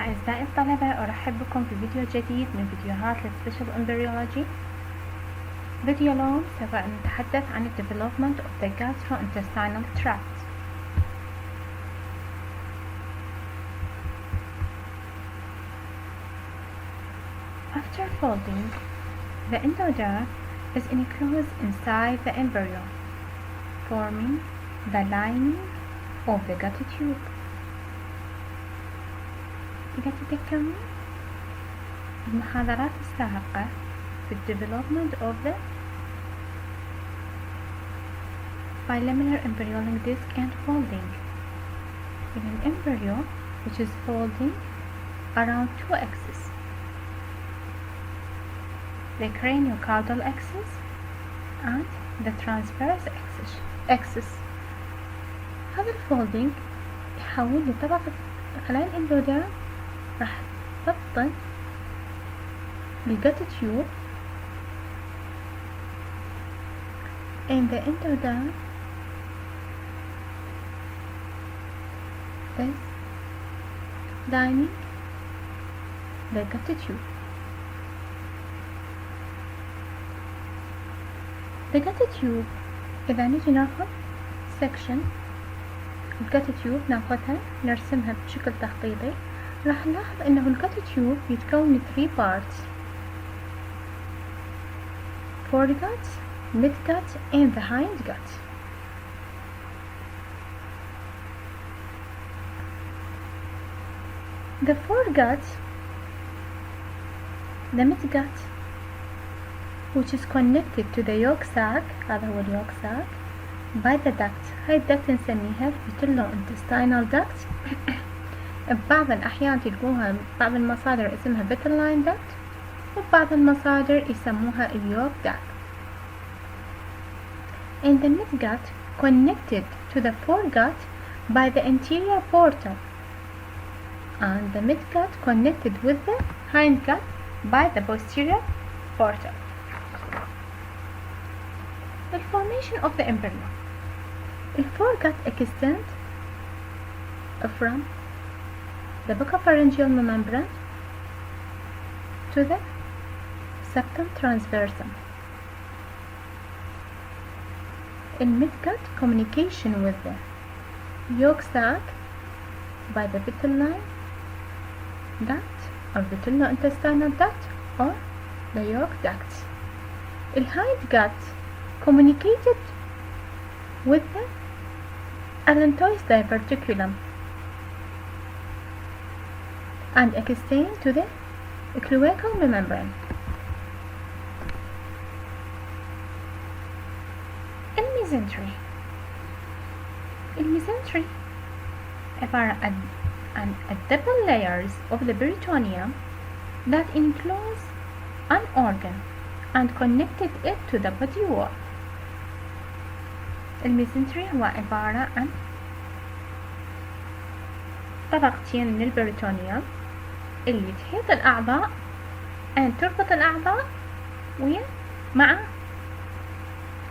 أعزائي الطلبة، أرحب بكم في فيديو جديد من فيديوهات Special Embryology. فيديو اليوم سوف نتحدث عن Development of the gastrointestinal tract. After folding, the endoderm is enclosed inside the embryo, forming the lining of the gut tube. إذا تذكرون المحاضرات السابقة في development of the bilaminar embryonic disc and folding, in an embryo which is folding around two axes, the craniocaudal axis and the transverse axis. هذا الفولدينج يحول لطبقة خلايا الاندوديرم راح تبطن بالgut tube, and the endoderm is lining the gut tube. The gut tube إذا نيجي ناخذ section الgut tube ناخذها نرسمها بشكل تخطيطي، راح نلاحظ انه الgut tube يتكون من 3 parts: foregut, midgut and the hindgut. The foregut, the midgut, which is connected to the yolk sac، هذا هو اليوك sac by the duct. هاي الدكت نسميها gastrointestinal duct. ببعض الأحيان تلقوها بعض المصادر اسمها vitelline duct، وبعض المصادر يسموها اليوك duct. And the midgut connected to the foregut by the anterior portal, and the midgut connected with the hindgut by the posterior portal. The formation of the embryo. The foregut extends from the buccopharyngeal membrane to the septum transversum. In midgut, communication with the yolk sac by the vitelline duct or vitellointestinal duct or the yolk duct. The hindgut communicated with the allantois diverticulum and extend to the cloacal membrane. Mesentery. الميزنتري عبارة عن double layers of the peritoneum that enclose an organ and connected it to the body wall. الميزنتري هو عبارة عن طبقتين من البريتونيوم اللي تحيط الأعضاء أن تربط الأعضاء مع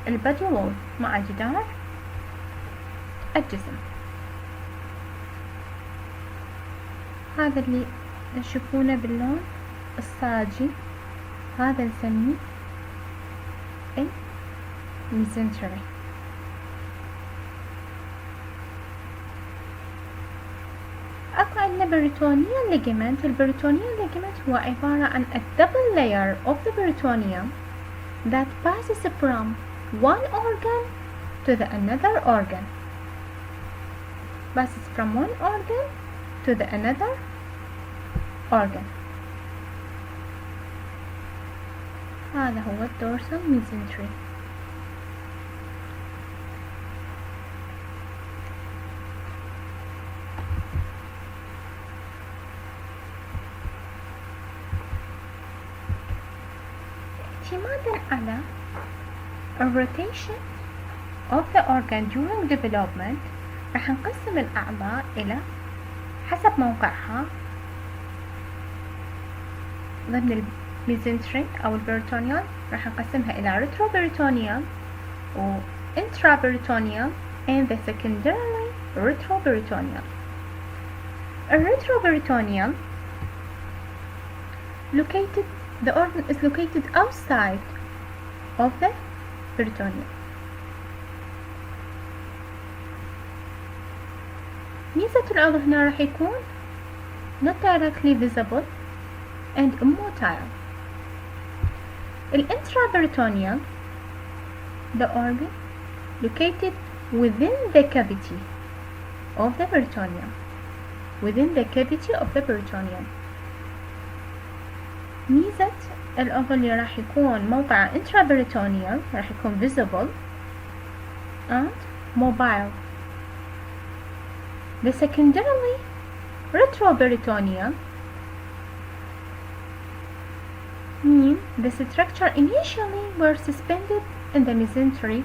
البادي وول، مع جدار الجسم. هذا اللي تشوفونه باللون الصاجي هذا نسميه الميزنتري. أكو عندنا peritoneal ligament. البريتونيال ligament هو عبارة عن a double layer of the peritoneum that passes from one organ to the another organ. Passes from one organ to the another organ. هذا هو الدورسال mesentery. اعتمادا على rotation of the organ during development راح نقسم الأعضاء إلى حسب موقعها ضمن الميزنتري أو البريتونيال. راح نقسمها إلى retroperitoneal و intraperitoneal and the secondarily retroperitoneal. الريتروبريتونيال the organ is located outside of the peritoneum. ميزة العضو هنا راح يكون not directly visible and immotile. Intraperitoneal, the organ located within the cavity of the peritoneum. Within the cavity of the peritoneum. ميزة العضو اللي راح يكون موقع intraperitoneal راح يكون visible and mobile. The secondarily retroperitoneal mean the structure initially were suspended in the mesentery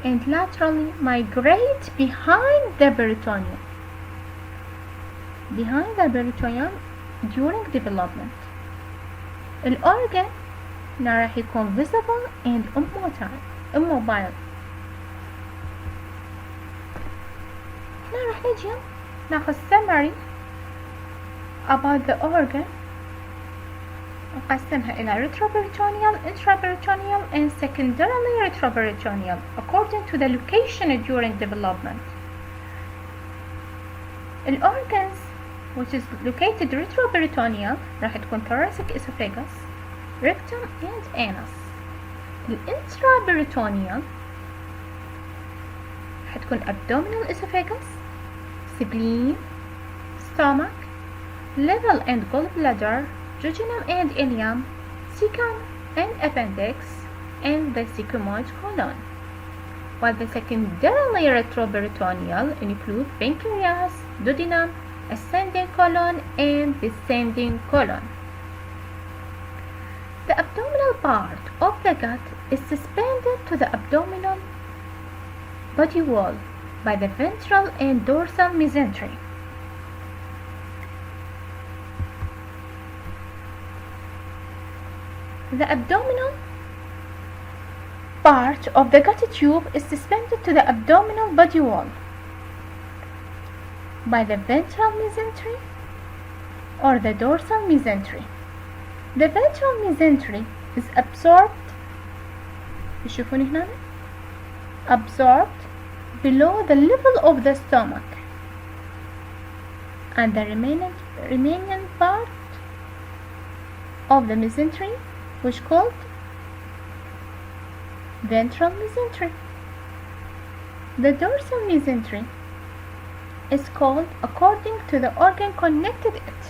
and laterally migrate behind the peritoneum. Behind the peritoneum during development. الأورجان راح يكون visible and immobile. هنا راح نجي ناخذ summary about the organ نقسمها إلى retroperitoneal, intraperitoneal and secondarily retroperitoneal according to the location during development. الأورجانز which is located retroperitoneal راح تكون thoracic esophagus, rectum and anus. الانتراperitoneal راح تكون abdominal esophagus, spleen, stomach, liver and gallbladder, jejunum and ileum, cecum and appendix, and the sigmoid colon. While the secondarily retroperitoneal include pancreas, duodenum, ascending colon and descending colon. The abdominal part of the gut is suspended to the abdominal body wall by the ventral and dorsal mesentery. The abdominal part of the gut tube is suspended to the abdominal body wall by the ventral mesentery or the dorsal mesentery. The ventral mesentery is absorbed below the level of the stomach, and the remaining part of the mesentery which called ventral mesentery. The dorsal mesentery is called according to the organ connected it.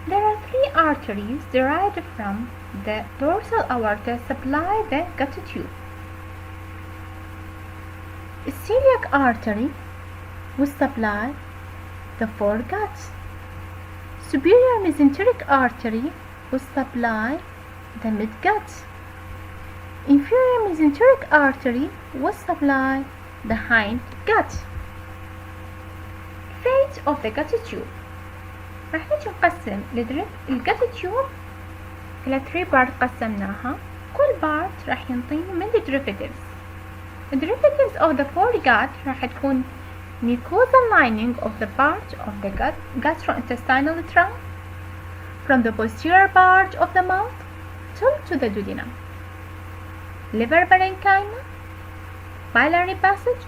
There are 3 arteries derived from the dorsal aorta supply the gut tube. The celiac artery will supply the foregut. Superior mesenteric artery will supply the midgut. Inferior mesenteric artery will supply the hindgut. Fate of the gut tube. راح نجي نقسم الجت تيوب إلى 3 بارت قسمناها. كل بارت راح ينطيني من derivatives. Derivatives of the foregut راح تكون mucosal lining of the part of the gastrointestinal tract from the posterior part of the mouth to the duodenum. Liver parenchyma, biliary passage,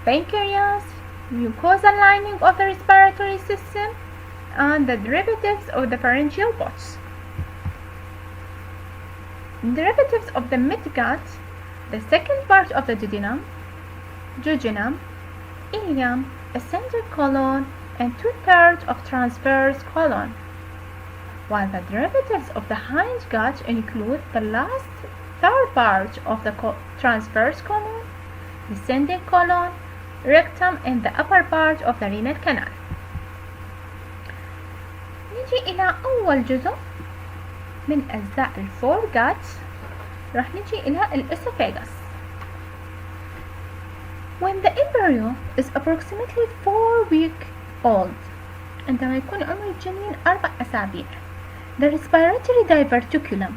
pancreas, mucosal lining of the respiratory system, and the derivatives of the pharyngeal pouch. Derivatives of the midgut, the second part of the duodenum, jejunum, ileum, ascending colon, and 2/3 of transverse colon. While the derivatives of the hindgut include the last third part of the transverse colon, descending colon, rectum, and the upper part of the renal canal. نجي إلى أول جزء من أجزاء الفورجات. راح نجي إلى الإسوفاجس. When the embryo is approximately 4 weeks old, عندما يكون عمر الجنين 4 أسابيع, the respiratory diverticulum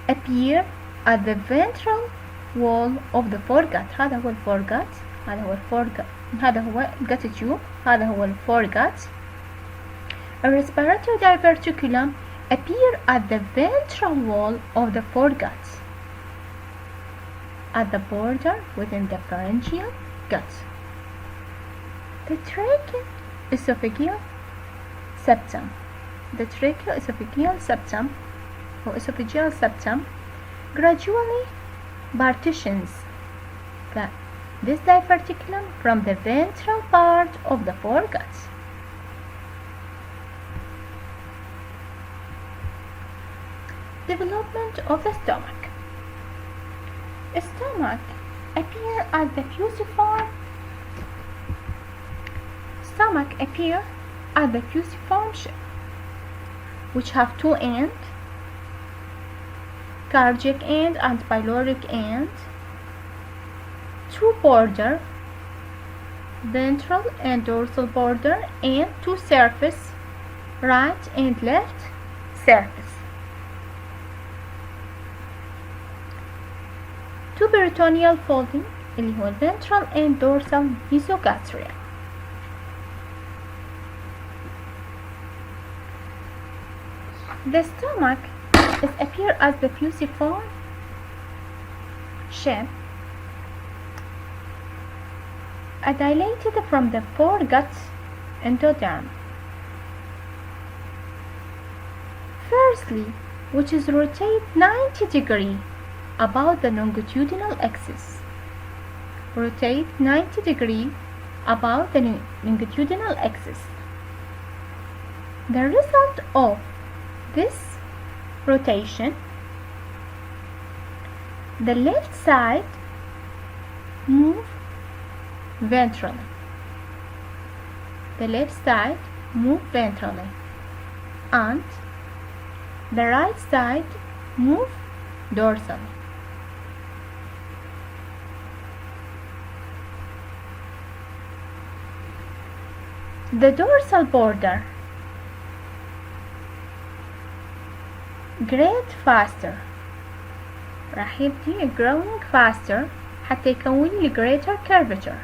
appear at the ventral wall of the foregut. هذا هو الفورجات. هذا هو هذا هو gut tube، هذا هو foregut. A respiratory diverticulum appear at the ventral wall of the foregut, at the border within the pharyngeal gut. The tracheoesophageal septum. The tracheoesophageal septum or esophageal septum gradually partitions this diverticulum from the ventral part of the foregut. Development of the stomach. Stomach appear at the fusiform. Stomach appear at the fusiform shape, which have two ends, cardiac end and pyloric end, two border, ventral and dorsal border, and two surface, right and left surface. Two peritoneal folding اللي هو ventral and dorsal mesogastrium. The stomach is appear as the fusiform shape, dilated from the foregut endoderm. Firstly, which is rotate 90 degrees about the longitudinal axis. Rotate 90 degrees about the longitudinal axis. The result of this rotation, the left side move ventrally. The left side move ventrally, and the right side move dorsally. The dorsal border grade faster، راح يبدي growing faster حتى يكون لي greater curvature.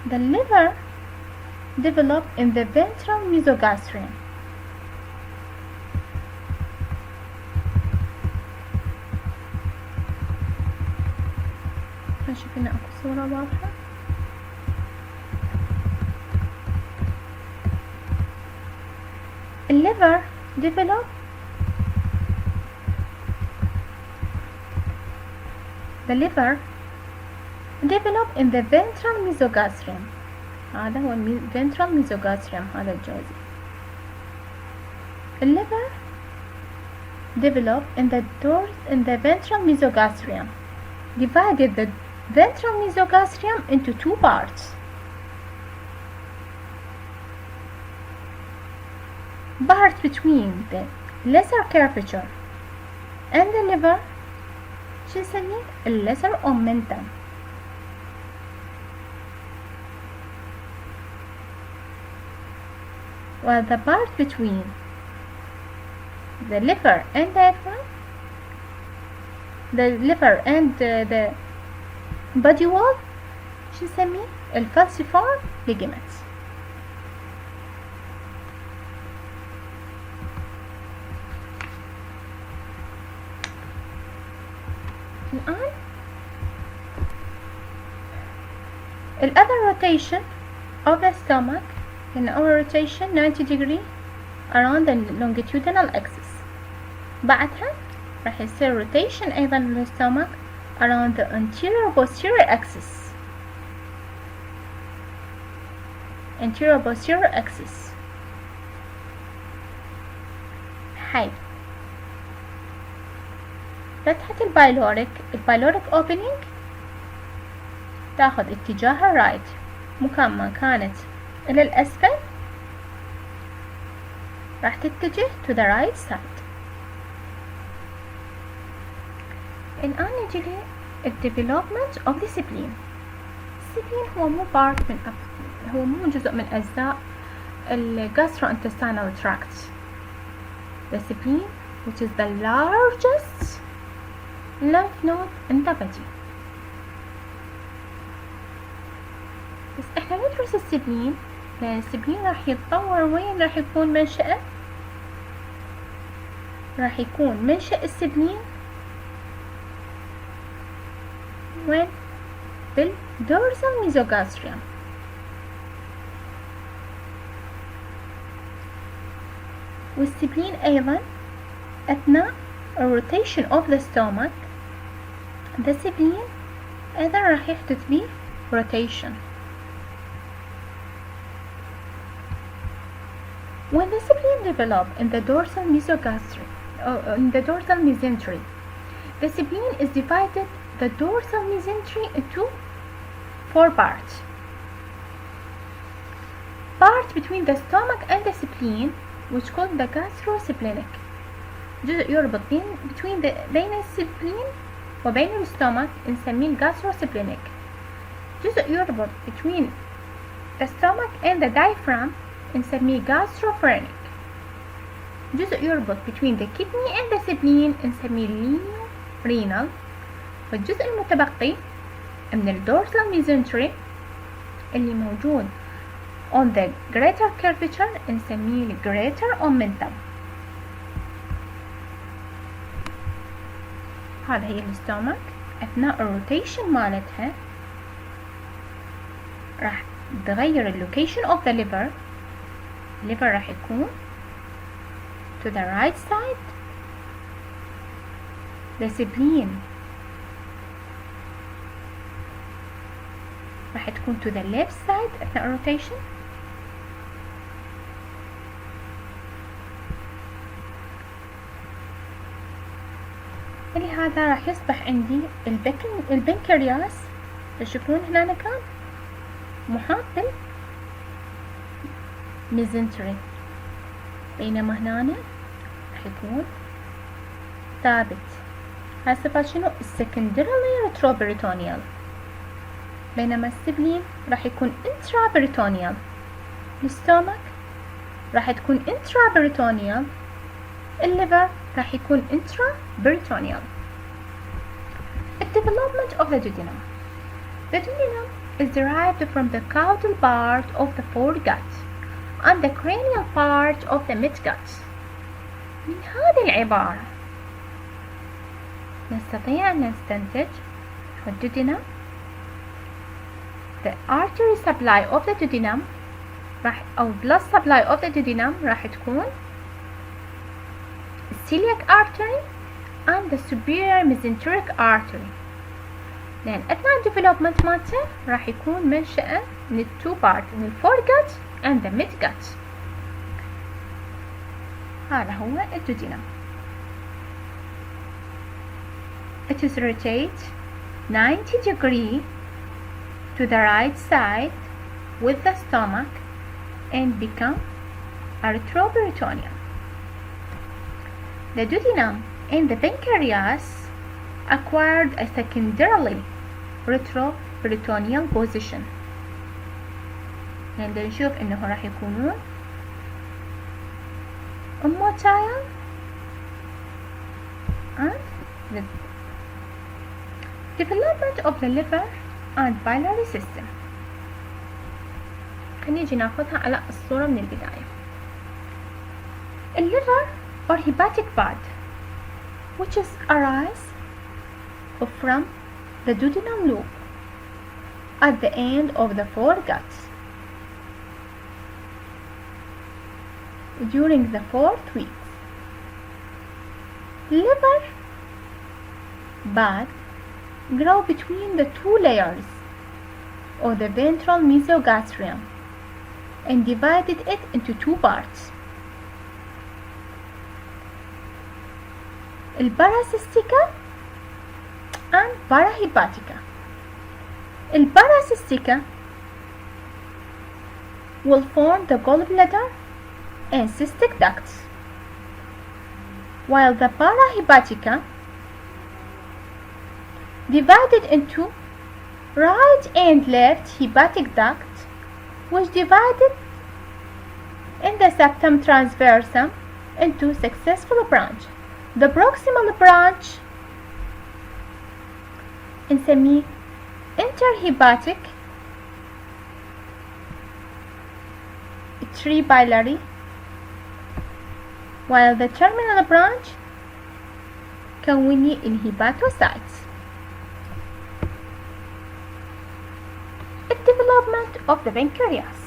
The liver develop in the ventral mesogastrium. نشوف هنا اكو صورة واضحة. Liver develop the liver develop in the ventral mesogastrium. هذا هو ventral mesogastrium، هذا الجزء. Liver develop in the ventral mesogastrium. Divided the ventral mesogastrium into two parts. Part between the lesser curvature and the liver شو نسميه lesser omentum. While the part between the liver and diaphragm, the liver and the body wall شو نسميه falciform ligaments. الآن other rotation of the stomach in our rotation 90 degree around the longitudinal axis. بعدها راح يصير rotation أيضا للstomach around the anterior posterior axis. Anterior posterior axis. حيث فتحة البايلوريك opening تاخذ اتجاه الرايت، مكان ما كانت إلى الأسفل راح تتجه to the right side. الآن نجي development of the spleen. spleen هو مو part هو مو جزء من أجزاء gastrointestinal tract. The spleen which is the largest lymph node in the body. بس احنا ندرس السبلين لأن السبلين راح يتطور وين راح يكون منشأه؟ راح يكون منشأ السبلين وين؟ بالدورسال ميزوغاستريوم. والسبلين أيضا أثناء rotation of the stomach the spleen أيضا راح يحدث به rotation. When the spleen develop in the dorsal mesogastric in the dorsal mesentery, the spleen is divided the dorsal mesentery into 4 parts. Part between the stomach and the spleen which called the gastrosplenic. جزء يربط بين السبلين وبين الستومك نسميه gastrosplenic. جزء يربط between the stomach and the diaphragm نسميه gastrophrenic. جزء يربط between the kidney and the spleen نسميه renal. والجزء المتبقي من الدورسال mesentery اللي موجود on the greater curvature نسميه greater omentum. هذا هي الستومك أثناء الروتيشن مالتها راح تغير اللوكيشن of the liver. liver راح يكون to the right side. the spleen راح تكون to the left side أثناء الروتيشن. لهذا راح يصبح عندي البنكرياس تشوفون هنا كان محاط بالميزنتري، بينما هنا راح يكون ثابت. هاي صفات شنو؟ السكندرالي ريتروبريتونيال. بينما السبلين راح يكون انترابريتونيال. الستومك راح تكون انترابريتونيال. الليفر راح يكون intraperitoneal. The development of the duodenum. The duodenum is derived from the caudal part of the foregut and the cranial part of the midgut. من هذه العبارة نستطيع أن نستنتج الduodenum. The artery supply of the duodenum أو blood supply of the duodenum راح تكون celiac artery and the superior mesenteric artery. لأن أثناء الديفلوبمنت مالته راح يكون منشأه من two part من foregut and the midgut. هذا هو الduodenum. It is rotate 90 degree to the right side with the stomach and become retroperitoneal. The duodenum and the pancreas acquired a secondarily retroperitoneal position. يعني نشوف إنه راح يكونون motile and the development of the liver and biliary system. نيجي ناخذها على الصورة من البداية. الليفر or hepatic bud which is arise from the duodenum loop at the end of the foregut during the 4th week. Liver bud grow between the two layers of the ventral mesogastrium and divided it into two parts. الباراسيستيكا and parahepatica. الباراسيستيكا will form the gallbladder and cystic ducts, while the parahepatica divided into right and left hepatic duct which divided in the septum transversum into successful branch. The proximal branch نسميه interhepatic biliary, while the terminal branch كوني الهيباتوسايتس. Development of the pancreas.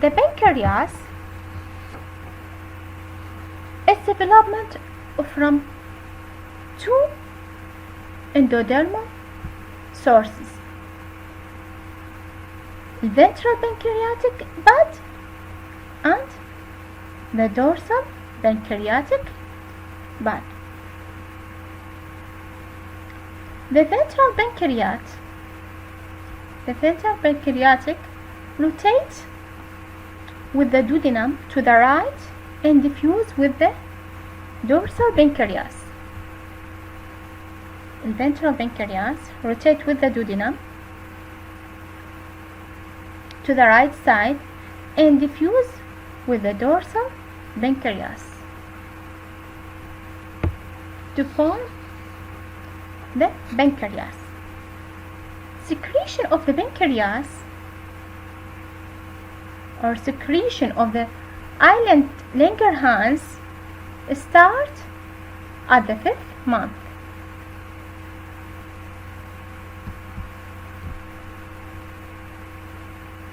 The pancreas is development from two endodermal sources: the ventral pancreatic bud and the dorsal pancreatic bud. The ventral pancreatic rotates with the duodenum to the right and diffuse with the dorsal pancreas. The ventral pancreas rotates with the duodenum to the right side and diffuse with the dorsal pancreas to form the pancreas. Secretion of the pancreas or secretion of the island Langerhans start at the 5th month.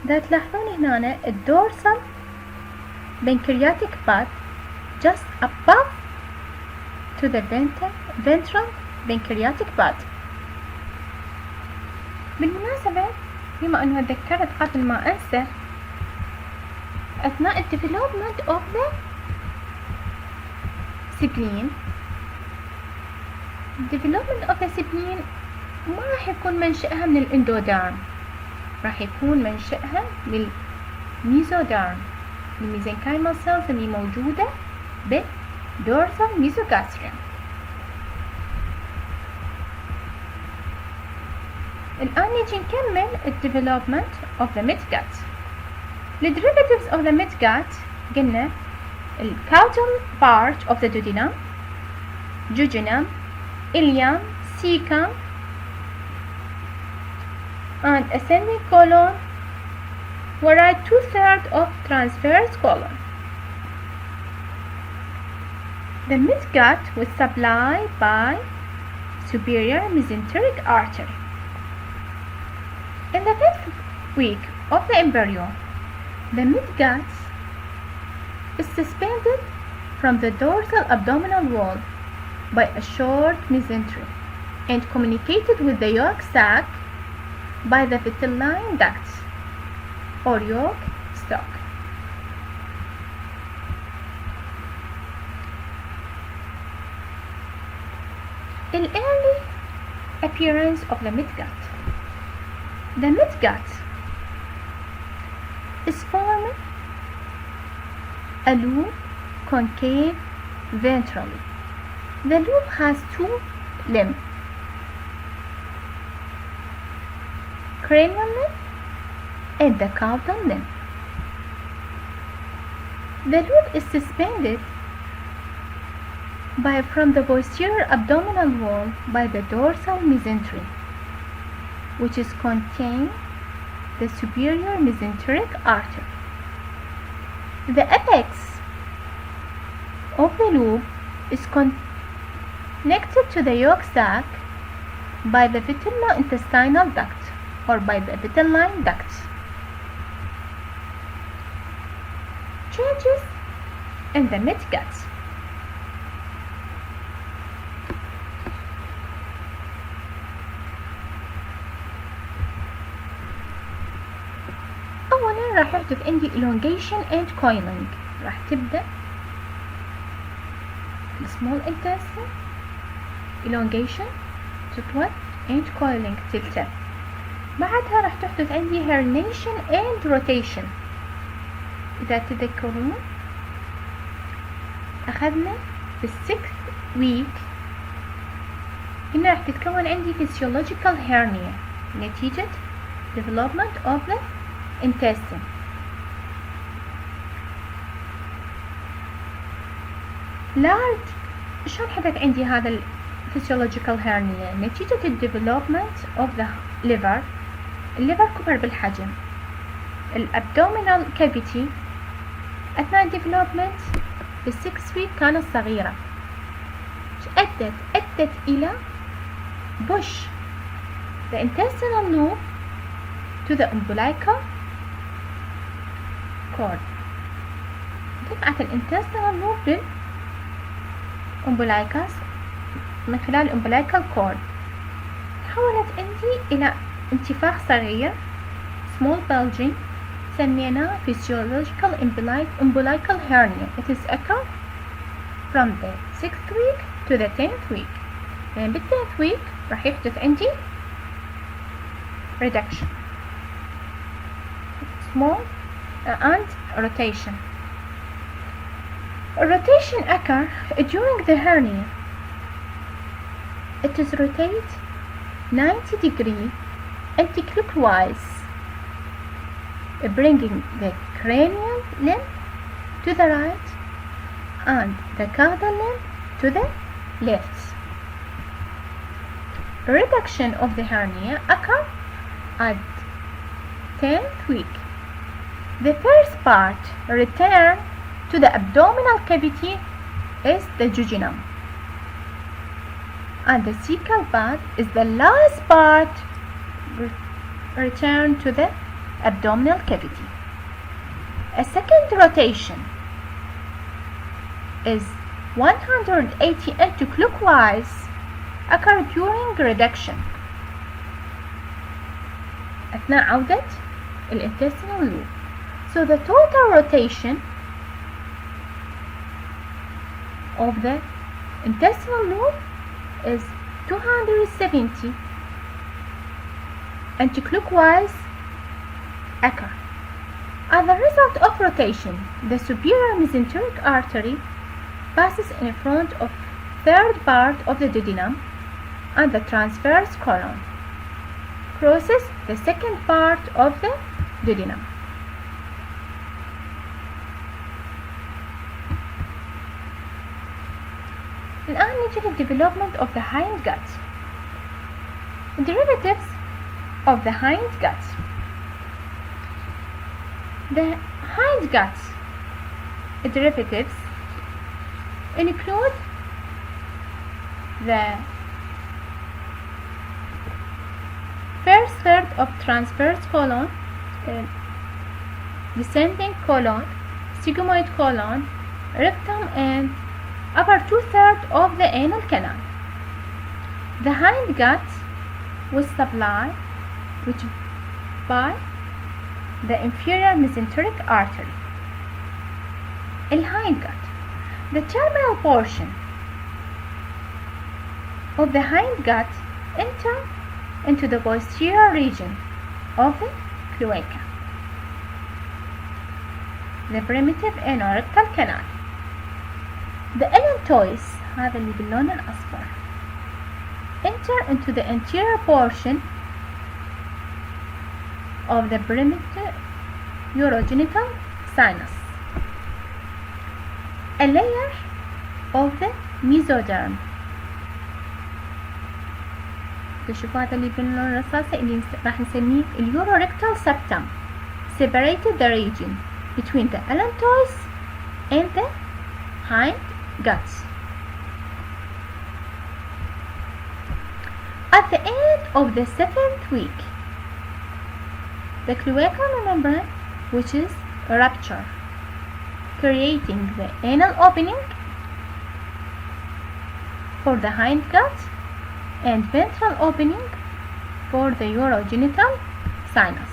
ده تلاحظون هنا الدورسال pancreatic bud just above to the ventral pancreatic bud. بالمناسبة بما أنه ذكرت قبل ما أنسى، أثناء development of the spleen ما راح يكون منشأها من الاندوديرم، راح يكون منشأها من الميزوديرم، الميزنكايمال سيلز اللي موجودة بالدورسال ميزوغاستريوم. الآن نجي نكمل development of the midgut. The derivatives of the midgut قلنا caudal part of the duodenum, jejunum, ileum, cecum, and ascending colon, whereas 2/3 of transverse colon. The midgut was supplied by superior mesenteric artery. In the 5th week of the embryo, the midgut is suspended from the dorsal abdominal wall by a short mesentery and communicated with the yolk sac by the vitelline ducts or yolk stalk. In early appearance of the midgut, the midgut is forming a loop concave ventrally. The loop has two limbs, cranial limb and the caudal limb. The loop is suspended from the posterior abdominal wall by the dorsal mesentery, which is contained the superior mesenteric artery. The apex of the loop is connected to the yolk sac by the vitelo-intestinal duct or by the vitelline duct. Changes in the midgut. أولا راح يحدث عندي elongation and coiling. راح تبدأ small intestine elongation تطول and coiling تلتف. بعدها راح تحدث عندي herniation and rotation. إذا تذكرون أخذنا في 6th week هنا راح تتكون عندي physiological hernia نتيجة development of the intestine. large. شلون حدث عندي هذا ال physiological hernia؟ نتيجة ال development of the liver. الليفر كبر بالحجم. ال abdominal cavity أثناء development بال6 week كانت صغيرة. أدت إلى push the intestinal loop to the umbilical cord. دفعت ال intestinal loop للumbilicus من خلال umbilical cord. تحولت عندي إلى انتفاخ صغير small bulging سميناه physiological umbilical hernia. It is occur from the 6th week to the 10th week. يعني بال10th week راح يحدث عندي reduction small and rotation. Rotation occur during the hernia. It is rotate 90 degree anti-clockwise, bringing the cranial limb to the right and the caudal limb to the left. Reduction of the hernia occur at 10th week. The first part return to the abdominal cavity is the jejunum, and the cecal part is the last part return to the abdominal cavity. A second rotation is 180 anti-clockwise occur during reduction أثناء عودة الintestinal loop. So the total rotation of the intestinal loop is 270 anti-clockwise occur. As a result of rotation, the superior mesenteric artery passes in front of third part of the duodenum, and the transverse colon crosses the second part of the duodenum. الآن نجي للdevelopment of the hind gut. Derivatives of the hind gut. The hind gut derivatives include the first third of transverse colon, descending colon, sigmoid colon, rectum, and upper 2/3 of the anal canal. The hind gut was supplied by the inferior mesenteric artery. The hind gut, the terminal portion of the hind gut enter into the posterior region of the cloaca, the primitive anorectal canal. The allantois هذا اللي باللون الأصفر enter into the anterior portion of the primitive urogenital sinus, a layer of the mesoderm. تشوفوا هذا اللي باللون الرصاصي اللي راح نسميه اليوروrectal septum separated the region between the allantois and the hind guts. At the end of the 7th week, the cloacal membrane, which is ruptured, creating the anal opening for the hind gut and ventral opening for the urogenital sinus.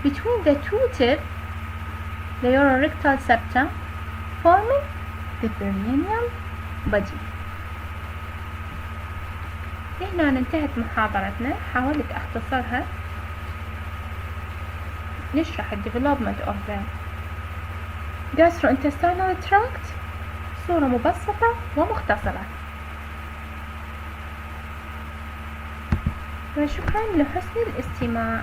Between the two tips, the urorectal septum forming the perineal body. هنا انتهت محاضرتنا. حاولت اختصرها. نشرح ال development of the gastrointestinal tract صورة مبسطة ومختصرة. وشكرا لحسن الاستماع.